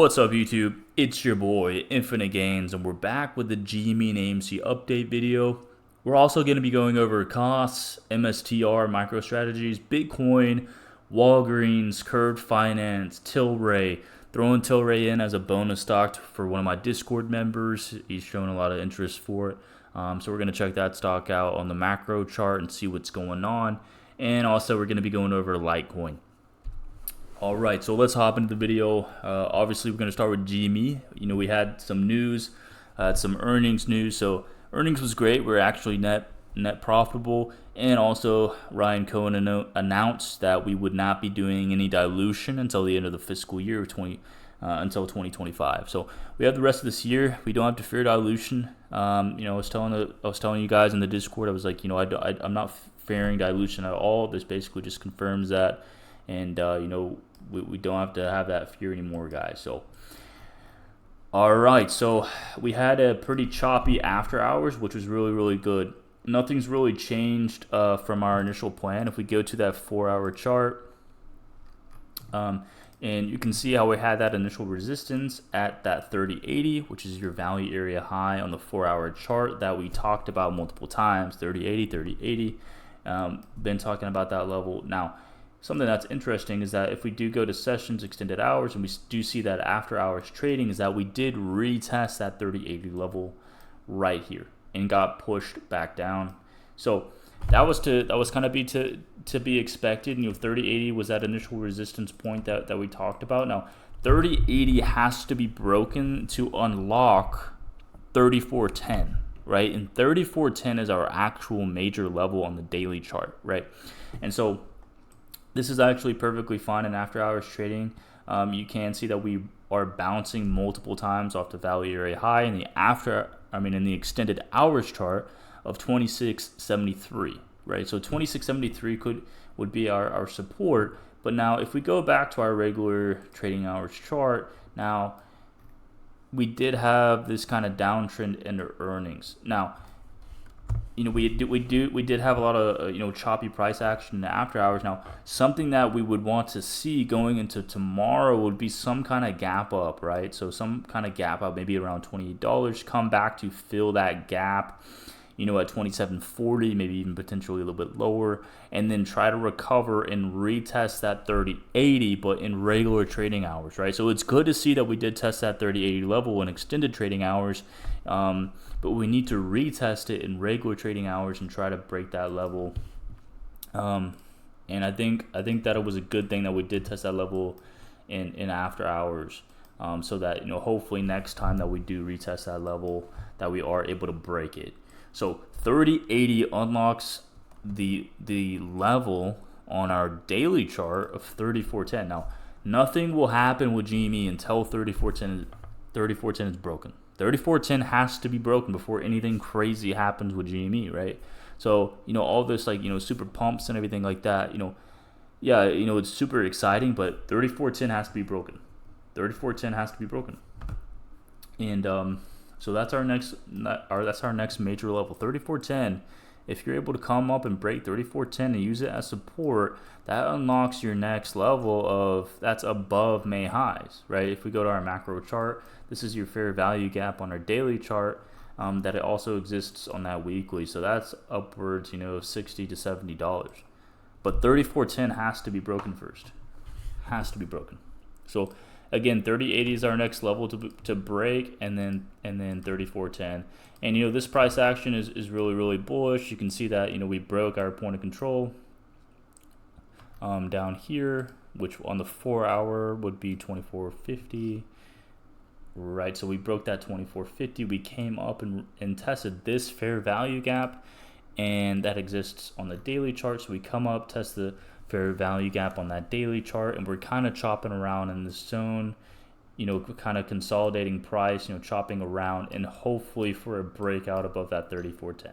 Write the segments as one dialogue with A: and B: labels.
A: What's up YouTube? It's your boy Infinite Gains, and we're back with the GME and AMC update video. We're also going to be going over costs, MSTR, MicroStrategies, Bitcoin, Walgreens, Curved Finance, Tilray. Throwing Tilray in as a bonus stock for one of my Discord members. He's showing a lot of interest for it. So we're going to check that stock out on the macro chart and see what's going on. And also we're going to be going over Litecoin. Alright, so let's hop into the video. Obviously, we're going to start with GME. We had some news, some earnings news. So earnings was great. We're actually net profitable. And also, Ryan Cohen announced that we would not be doing any dilution until the end of the fiscal year, until 2025. So we have the rest of this year. We don't have to fear dilution. I was telling you guys in the Discord, I was like, I'm not fearing dilution at all. This basically just confirms that. And, we don't have to have that fear anymore, guys. So, all right. So we had a pretty choppy after hours, which was really, really good. Nothing's really changed from our initial plan. If we go to that 4-hour chart, and you can see how we had that initial resistance at that 3080, which is your value area high on the 4-hour chart that we talked about multiple times, 3080. Been talking about that level. Now, something that's interesting is that if we do go to sessions, extended hours, and we do see that after hours trading, is that we did retest that 3080 level right here and got pushed back down. So that was kind of to be expected. 3080 was that initial resistance point that we talked about. Now 3080 has to be broken to unlock 3410, right? And 3410 is our actual major level on the daily chart, right? And so this is actually perfectly fine in after hours trading. You can see that we are bouncing multiple times off the value area high in the extended hours chart of 2673, right? So 2673 would be our support. But now if we go back to our regular trading hours chart, now we did have this kind of downtrend in the earnings. Now, we did have a lot of choppy price action in the after hours. Now, something that we would want to see going into tomorrow would be some kind of gap up, right? So some kind of gap up, maybe around $28, come back to fill that gap, at 27.40, maybe even potentially a little bit lower, and then try to recover and retest that 3080, but in regular trading hours, right? So it's good to see that we did test that 3080 level in extended trading hours, but we need to retest it in regular trading hours and try to break that level. And I think that it was a good thing that we did test that level in after hours, so that hopefully next time that we do retest that level, that we are able to break it. So 3080 unlocks the level on our daily chart of 3410. Now, nothing will happen with GME until 3410 is broken. 3410 has to be broken before anything crazy happens with GME, right? So, all this super pumps and everything like that, it's super exciting, but 3410 has to be broken. 3410 has to be broken. And so that's our next major level, 3410. If you're able to come up and break 3410 and use it as support, that unlocks your next level that's above May highs, right? If we go to our macro chart, this is your fair value gap on our daily chart, that it also exists on that weekly. So that's upwards, $60 to $70. But 3410 has to be broken first. Has to be broken. So again, 3080 is our next level to break, and then 3410. And this price action is really, really bullish. You can see that we broke our point of control down here, which on the 4-hour would be 2450. Right, so we broke that 2450. We came up and tested this fair value gap, and that exists on the daily chart. So we come up, test the fair value gap on that daily chart, and we're kind of chopping around in this zone, kind of consolidating price, chopping around, and hopefully for a breakout above that 3410.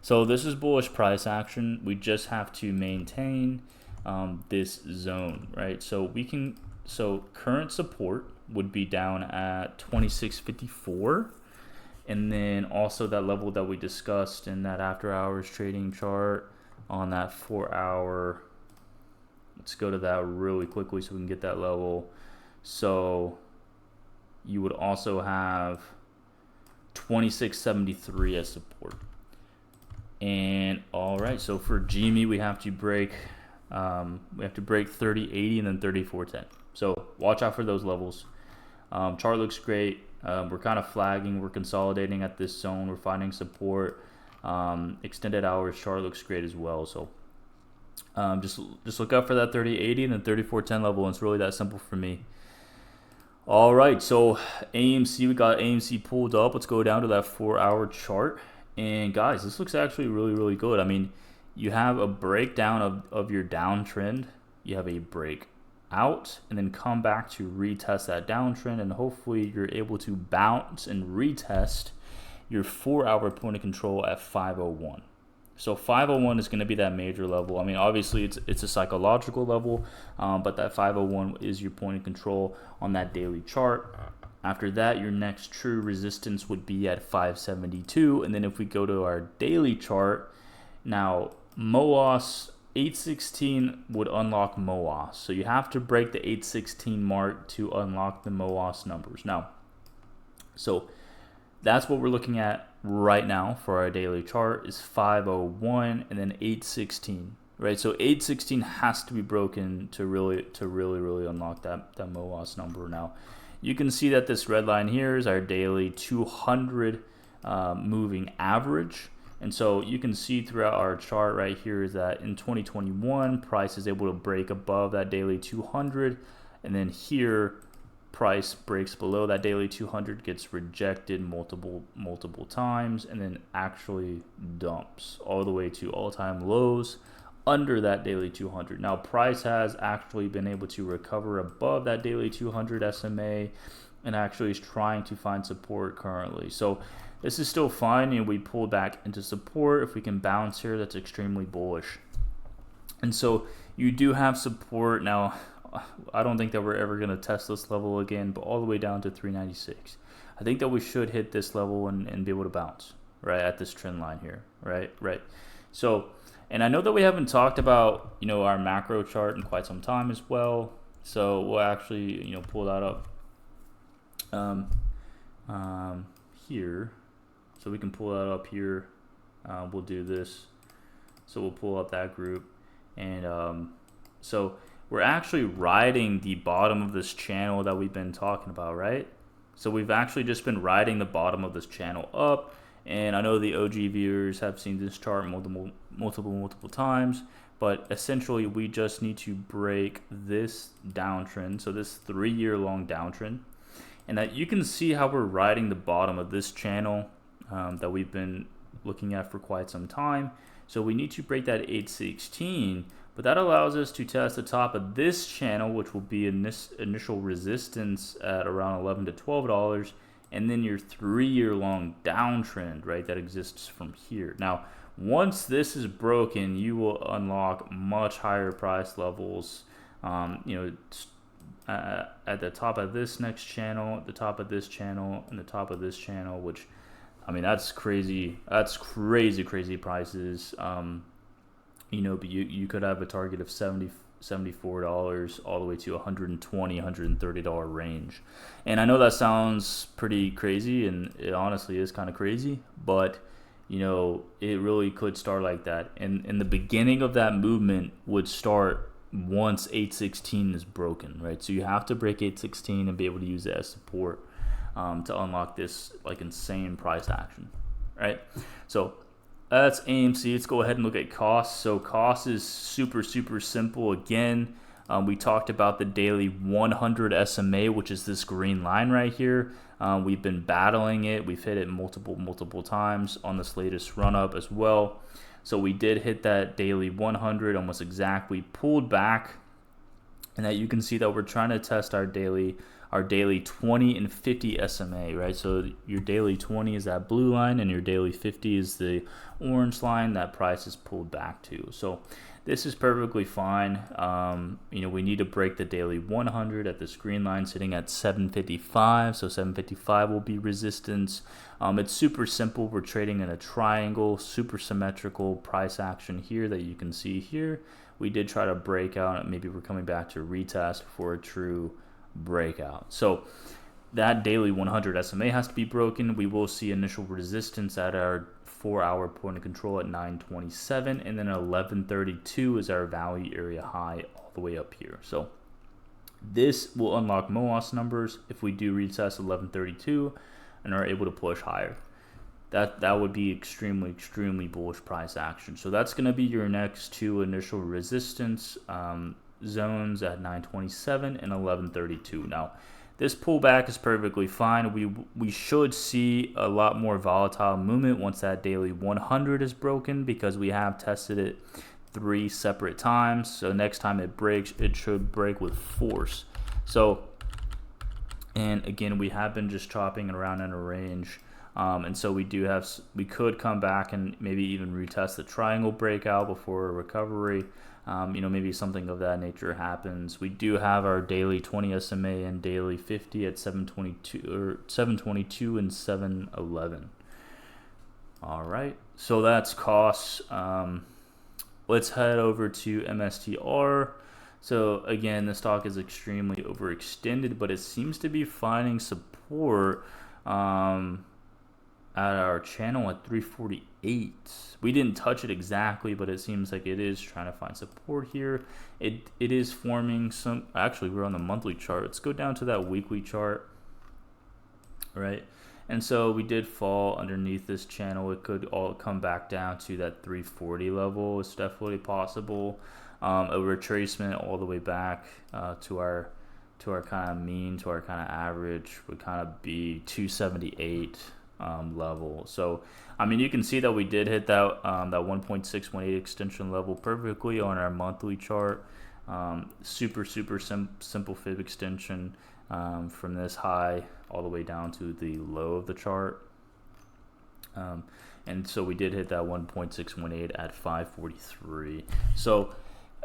A: So this is bullish price action. We just have to maintain this zone, right? So current support would be down at 2654, and then also that level that we discussed in that after hours trading chart on that 4-hour. Let's go to that really quickly so we can get that level. So you would also have 2673 as support. And all right, so for GME we have to break 3080 and then 3410. So watch out for those levels. Chart looks great. We're kind of flagging, we're consolidating at this zone, we're finding support. Extended hours chart looks great as well. So just look out for that 3080 and then 3410 level, and it's really that simple for me. All right, so AMC, we got AMC pulled up. Let's go down to that 4-hour chart. And guys, this looks actually really, really good. I mean, you have a breakdown of your downtrend. You have a break out and then come back to retest that downtrend, and hopefully you're able to bounce and retest your 4-hour point of control at 501. So 501 is going to be that major level. I mean, obviously it's a psychological level, but that 501 is your point of control on that daily chart. After that, your next true resistance would be at 572. And then if we go to our daily chart, now MOAS 816 would unlock MOAS. So you have to break the 816 mark to unlock the MOAS numbers. Now, so that's what we're looking at right now for our daily chart is 501 and then 816, right? So 816 has to be broken to really unlock that MOAS number. Now, you can see that this red line here is our daily 200 moving average. And so you can see throughout our chart right here is that in 2021, price is able to break above that daily 200. And then here, price breaks below that daily 200, gets rejected multiple times, and then actually dumps all the way to all-time lows under that daily 200. Now, price has actually been able to recover above that daily 200 SMA and actually is trying to find support currently. So this is still fine, and we pull back into support. If we can bounce here, that's extremely bullish. And so you do have support. Now, I don't think that we're ever going to test this level again, but all the way down to 396. I think that we should hit this level and be able to bounce, right, at this trend line here, right? So, and I know that we haven't talked about, our macro chart in quite some time as well. So we'll actually, pull that up here. So we can pull that up here. We'll do this. So we'll pull up that group. And so we're actually riding the bottom of this channel that we've been talking about, right? So we've actually just been riding the bottom of this channel up. And I know the OG viewers have seen this chart multiple times, but essentially we just need to break this downtrend, so this 3-year-long downtrend, and that you can see how we're riding the bottom of this channel that we've been looking at for quite some time. So we need to break that 816, but that allows us to test the top of this channel, which will be in this initial resistance at around $11 to $12. And then your 3-year-long downtrend, right, that exists from here. Now, once this is broken, you will unlock much higher price levels, at the top of this next channel, the top of this channel, and the top of this channel, which, I mean, that's crazy. That's crazy prices. But you could have a target of $74 all the way to $120, $130 range. And I know that sounds pretty crazy, and it honestly is kind of crazy, but it really could start like that. And the beginning of that movement would start once 816 is broken, right? So you have to break 816 and be able to use it as support to unlock this like insane price action, right? So that's AMC. Let's go ahead and look at costs. So cost is super simple. Again, we talked about the daily 100 SMA, which is this green line right here. We've been battling it. We've hit it multiple times on this latest run up as well. So we did hit that daily 100 almost exact. We pulled back, and that you can see that we're trying to test our daily 20 and 50 SMA, right? So your daily 20 is that blue line, and your daily 50 is the orange line that price is pulled back to. So this is perfectly fine. We need to break the daily 100 at this green line sitting at 755. So 755 will be resistance. It's super simple. We're trading in a triangle, super symmetrical price action here that you can see here. We did try to break out. Maybe we're coming back to retest for a true breakout. So that daily 100 SMA has to be broken. We will see initial resistance at our 4-hour point of control at 927, and then 1132 is our value area high all the way up here. So this will unlock MOAS numbers if we do retest 1132 and are able to push higher. That would be extremely bullish price action. So that's going to be your next two initial resistance zones at 927 and 1132. Now, this pullback is perfectly fine. We should see a lot more volatile movement once that daily 100 is broken, because we have tested it 3 separate times. So next time it breaks, it should break with force. So, and again, we have been just chopping around in a range. And so we could come back and maybe even retest the triangle breakout before a recovery. Maybe something of that nature happens. We do have our daily 20 SMA and daily 50 at 722 and 711. All right, so that's costs. Let's head over to MSTR. So again, the stock is extremely overextended, but it seems to be finding support at our channel at 348. We didn't touch it exactly, but it seems like it is trying to find support here. It is forming some, actually we're on the monthly chart. Let's go down to that weekly chart, right? And so we did fall underneath this channel. It could all come back down to that 340 level. It's definitely possible. A retracement all the way back to our kind of mean, to our kind of average would kind of be 278 level. So I mean, you can see that we did hit that 1.618 extension level perfectly on our monthly chart. Super simple fib extension from this high all the way down to the low of the chart. And so we did hit that 1.618 at 543. So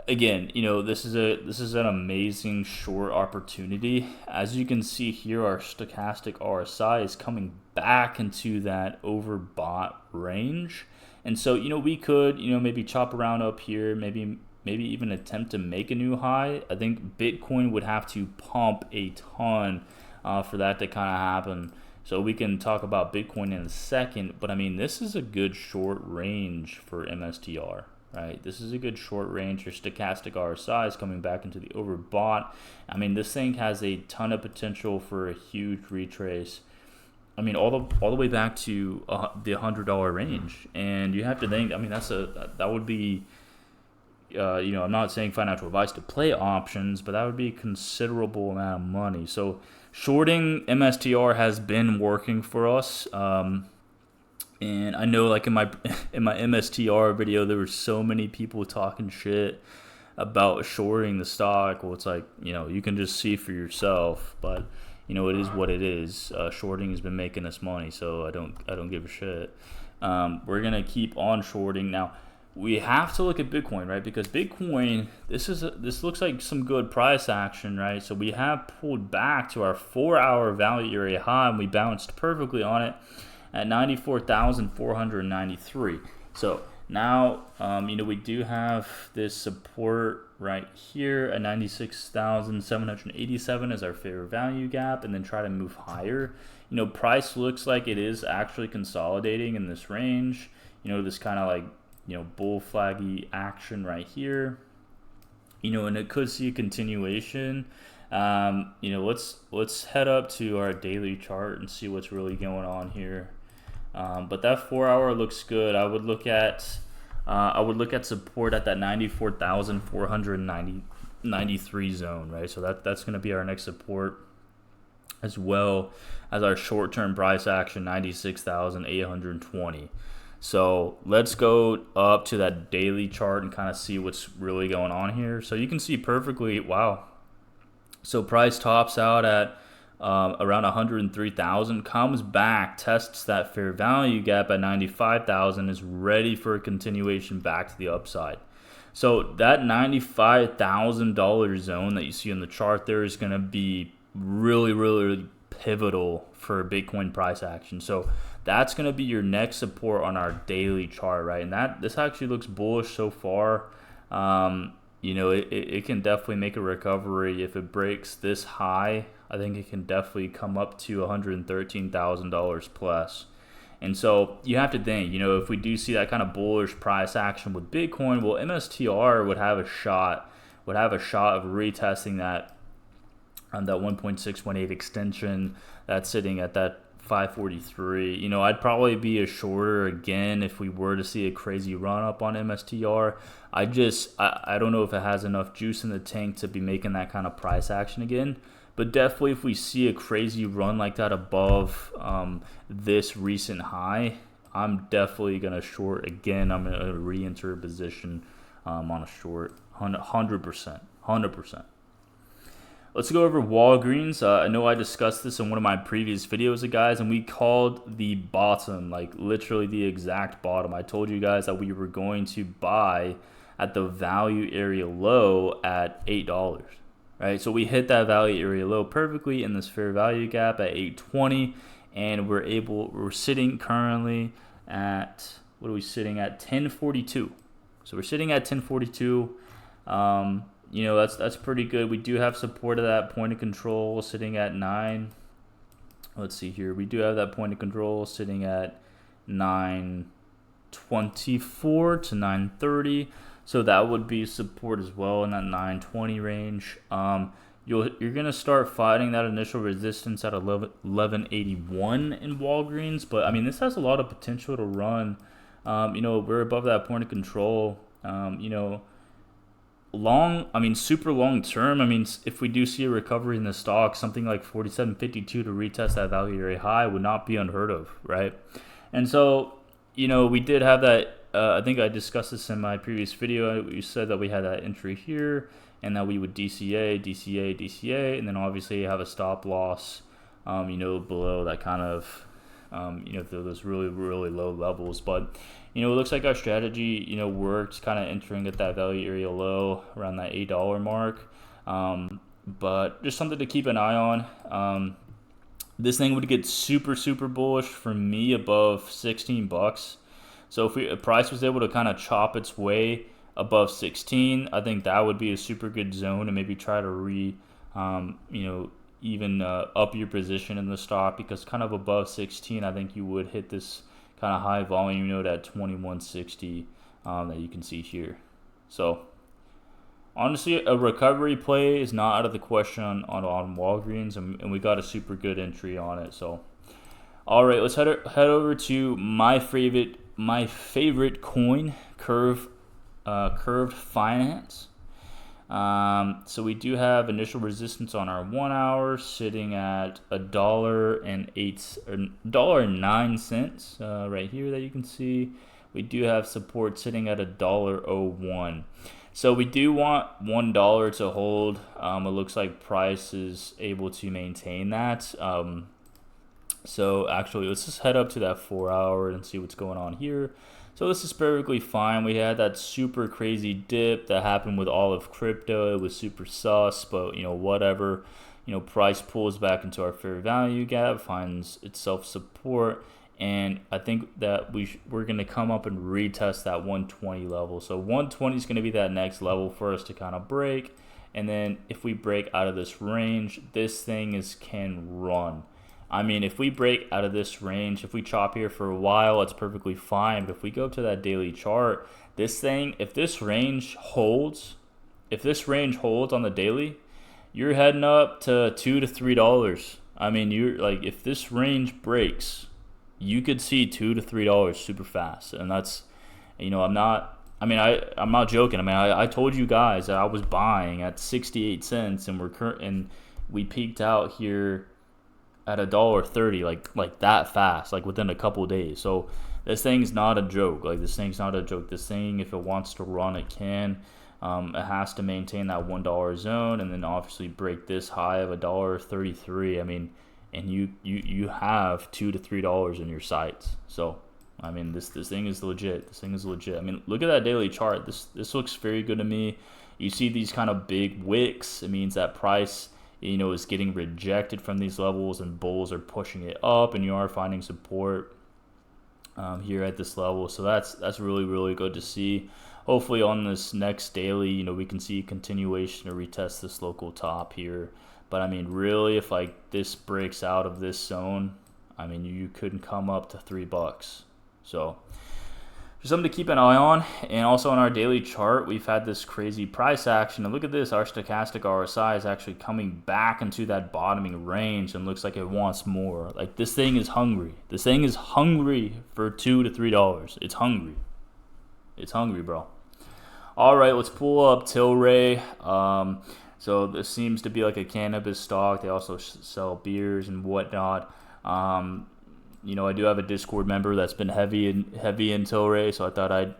A: again, this is an amazing short opportunity. As you can see here, our stochastic RSI is coming back into that overbought range. And so, we could, maybe chop around up here, maybe even attempt to make a new high. I think Bitcoin would have to pump a ton for that to kind of happen. So we can talk about Bitcoin in a second, but I mean, this is a good short range for MSTR. Right, this is a good short range. Your stochastic RSI is coming back into the overbought. I mean, this thing has a ton of potential for a huge retrace. I mean, all the way back to the $100 range, and you have to think. I mean, that would be, I'm not saying financial advice to play options, but that would be a considerable amount of money. So, shorting MSTR has been working for us. And I know, like in my MSTR video, there were so many people talking shit about shorting the stock. Well, it's like, you can just see for yourself, but it is what it is. Shorting has been making us money, so I don't give a shit. We're gonna keep on shorting. Now we have to look at Bitcoin, right? Because Bitcoin, this looks like some good price action, right? So we have pulled back to our 4-hour value area high, and we bounced perfectly on it at 94,493. So now, we do have this support right here at 96,787 as our fair value gap, and then try to move higher. Price looks like it is actually consolidating in this range. This kind of like, bull flaggy action right here. And it could see a continuation. Let's head up to our daily chart and see what's really going on here. But that 4-hour looks good. I would look at support at that 94,493 zone, right? So that's going to be our next support, as well as our short-term price action 96,820. So let's go up to that daily chart and kind of see what's really going on here. So you can see perfectly, wow. So price tops out at around 103,000, comes back, tests that fair value gap at 95,000, is ready for a continuation back to the upside. So that $95,000 zone that you see on the chart there is going to be really pivotal for Bitcoin price action. So that's going to be your next support on our daily chart, right? And this actually looks bullish so far. It can definitely make a recovery if it breaks this high. I think it can definitely come up to $113,000 plus. And so you have to think, if we do see that kind of bullish price action with Bitcoin, well, MSTR would have a shot of retesting that 1.618 extension that's sitting at that 543. I'd probably be a shorter again if we were to see a crazy run up on MSTR. I don't know if it has enough juice in the tank to be making that kind of price action again. But definitely if we see a crazy run like that above this recent high, I'm definitely going to short again. I'm going to re-enter a position on a short 100%. Let's go over Walgreens. I know I discussed this in one of my previous videos, guys, and we called the bottom, like literally the exact bottom. I told you guys that we were going to buy at the value area low at $8. Right, so we hit that value area low perfectly in this fair value gap at 820, and we're sitting currently at, what are we sitting at? 1042. So we're sitting at 1042. That's pretty good. We do have support of that point of control sitting at 9. Let's see here. We do have that point of control sitting at 924 to 930. So that would be support as well in that 920 range. You're going to start fighting that initial resistance at 1181 in Walgreens. But, this has a lot of potential to run. We're above that point of control. Super long term. If we do see a recovery in the stock, something like 47.52 to retest that value area high would not be unheard of, right? And so, we did have that. I think I discussed this in my previous video. We said that we had that entry here and that we would DCA, and then obviously have a stop loss, below that kind of, those really, really low levels. But, it looks like our strategy, worked kind of entering at that value area low around that $8 mark. But just something to keep an eye on. This thing would get super, super bullish for me above $16. So if the price was able to kind of chop its way above 16, I think that would be a super good zone to maybe try to even up your position in the stock, because kind of above 16, I think you would hit this kind of high volume node at 2160 that you can see here. So honestly, a recovery play is not out of the question on Walgreens, and we got a super good entry on it. So all right, let's head over to my favorite coin, curved finance. So we do have initial resistance on our 1 hour sitting at $1.09 right here that you can see. We do have support sitting at $1.01. So we do want $1 to hold. It looks like price is able to maintain that. So actually, let's just head up to that 4 hour and see what's going on here. So this is perfectly fine. We had that super crazy dip that happened with all of crypto. It was super sus, but whatever. Price pulls back into our fair value gap, finds itself support, and I think that we're going to come up and retest that 120 level. So 120 is going to be that next level for us to kind of break, and then if we break out of this range, this thing can run. If we break out of this range, if we chop here for a while, it's perfectly fine. But if we go to that daily chart, this thing, if this range holds on the daily, you're heading up to $2 to $3. You're like, if this range breaks, you could see $2 to $3 super fast. And that's, I'm not joking. I told you guys that I was buying at 68 cents, and we peaked out here at $1.30, like that fast, like within a couple of days. So this thing's not a joke. This thing, if it wants to run, it can. It has to maintain that $1 zone, and then obviously break this high of $1.33. And you have $2 to $3 in your sights. So this thing is legit. Look at that daily chart. This looks very good to me. You see these kind of big wicks. It means that price is getting rejected from these levels, and bulls are pushing it up, and you are finding support here at this level. So that's really, really good to see. Hopefully on this next daily, we can see a continuation to retest this local top here But I mean, really, if like this breaks out of this zone, I mean, you couldn't come up to $3. So just something to keep an eye on. And also on our daily chart, we've had this crazy price action. And look at this, our stochastic RSI is actually coming back into that bottoming range and looks like it wants more. Like, this thing is hungry. This thing is hungry for $2 to $3. It's hungry. It's hungry, bro. All right, let's pull up Tilray. So this seems to be like a cannabis stock. They also sell beers and whatnot. You know, I do have a Discord member that's been heavy in Tilray, so I thought I'd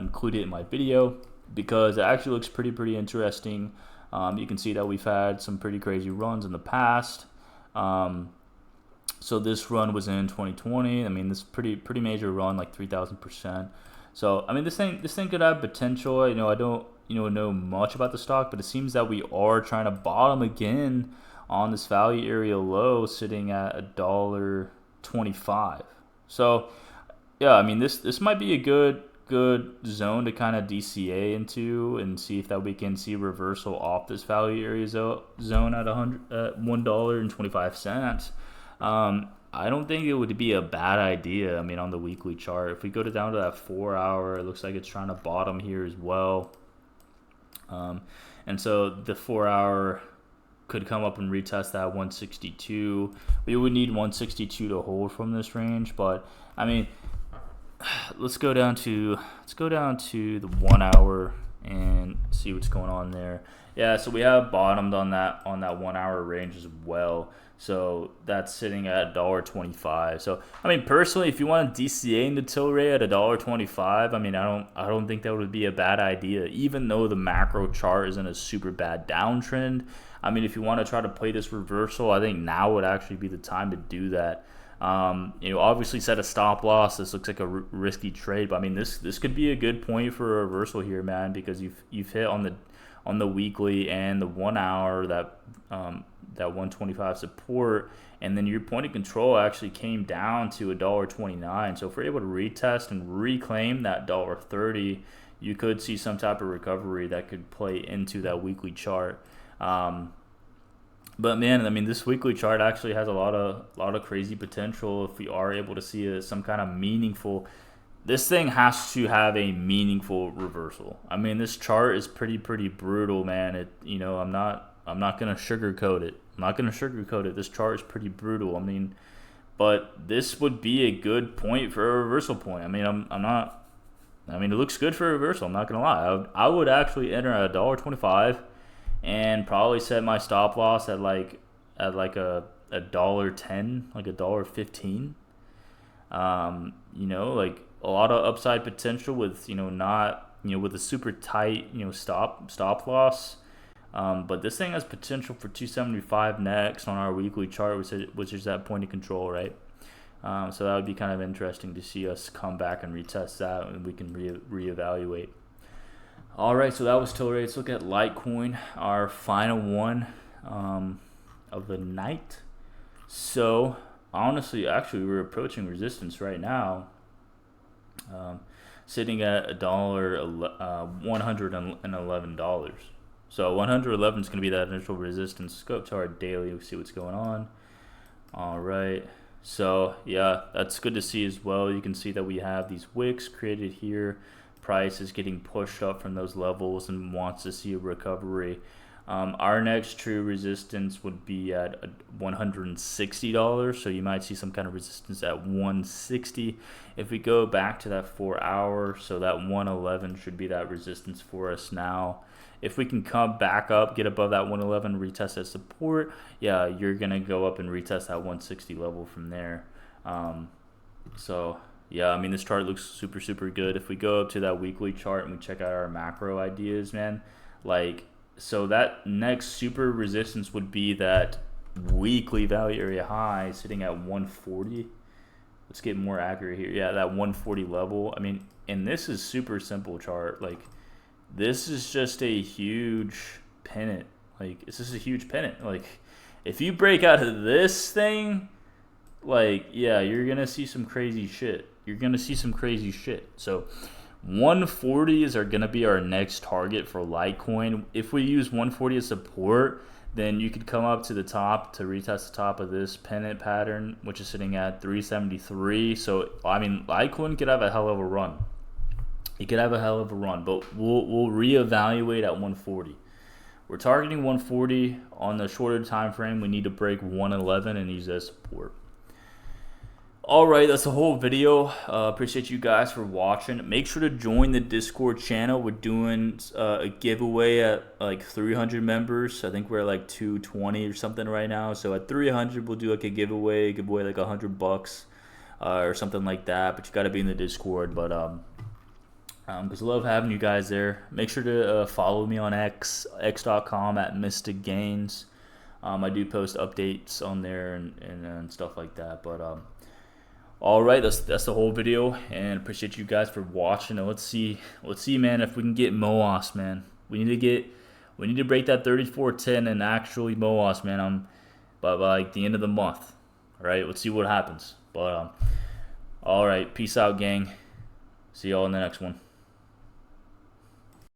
A: include it in my video because it actually looks pretty interesting. You can see that we've had some pretty crazy runs in the past. So this run was in 2020. I mean, this pretty major run, like 3,000%. So I mean, this thing could have potential. You know, I don't know much about the stock, but it seems that we are trying to bottom again on this value area low, sitting at $1.25. So yeah, I mean, this might be a good zone to kind of DCA into and see if that we can see reversal off this value area zone at $1.25. I don't think it would be a bad idea. I mean, on the weekly chart, if we go down to that 4 hour, it looks like it's trying to bottom here as well. And so the 4 hour could come up and retest that 162. We would need 162 to hold from this range, but I mean, let's go down to the 1 hour and see what's going on there. Yeah, so we have bottomed on that 1 hour range as well. So that's sitting at $1.25. So I mean, personally, if you want to DCA into Tilray at $1.25, I mean, I don't think that would be a bad idea, even though the macro chart is in a super bad downtrend. I mean, if you want to try to play this reversal, I think now would actually be the time to do that. You know, obviously set a stop loss. This looks like a risky trade, but I mean, this could be a good point for a reversal here, man, because you've hit on the weekly and the 1 hour that 125 support, and then your point of control actually came down to $1.29. So if we're able to retest and reclaim that $1.30, you could see some type of recovery that could play into that weekly chart. But man, I mean, this weekly chart actually has a lot of crazy potential if we are able to see some kind of meaningful. This thing has to have a meaningful reversal. I mean, this chart is pretty brutal, man. I'm not gonna sugarcoat it. This chart is pretty brutal. I mean, but this would be a good point for a reversal point. I mean, it looks good for a reversal. I'm not gonna lie. I would actually enter at $1.25 and probably set my stop loss at like a $1.10, like $1.15. You know, like a lot of upside potential with with a super tight stop loss. But this thing has potential for 275 next on our weekly chart, which is that point of control, right? So that would be kind of interesting to see us come back and retest that, and we can reevaluate. All right, so that was Tilray. Let's look at Litecoin, our final one of the night. So honestly, actually, we're approaching resistance right now, sitting at $111. So 111 is going to be that initial resistance. Let's go up to our daily. We'll see what's going on. All right. So yeah, that's good to see as well. You can see that we have these wicks created here. Price is getting pushed up from those levels and wants to see a recovery. Our next true resistance would be at $160. So you might see some kind of resistance at 160. If we go back to that 4 hour, so that 111 should be that resistance for us now. If we can come back up, get above that 111, retest that support, yeah, you're going to go up and retest that 160 level from there. So yeah, I mean, this chart looks super good. If we go up to that weekly chart and we check out our macro ideas, man, like, so that next super resistance would be that weekly value area high sitting at 140. Let's get more accurate here. Yeah, that 140 level. I mean, and this is super simple chart. Like, this is just a huge pennant. Like, it's just a huge pennant. Like, if you break out of this thing, like, yeah, you're going to see some crazy shit. So 140 is going to be our next target for Litecoin. If we use 140 as support, then you could come up to the top to retest the top of this pennant pattern, which is sitting at 373. So I mean, Litecoin could have a hell of a run. It could have a hell of a run, but we'll reevaluate at 140. We're targeting 140 on the shorter time frame. We need to break 111 and use as support. All right, that's the whole video. Appreciate you guys for watching. Make sure to join the Discord channel. We're doing a giveaway at like 300 members. I think we're at like 220 or something right now. So at 300, we'll do like a giveaway like $100 or something like that. But you got to be in the Discord. But because I love having you guys there. Make sure to follow me on x.com at Mystic Gains. I do post updates on there and stuff like that. But all right, that's the whole video, and appreciate you guys for watching. And let's see, man, if we can get MOAS, man. We need to break that 3410 and actually MOAS, man. By like the end of the month. All right, let's see what happens. But all right, peace out, gang. See y'all in the next one.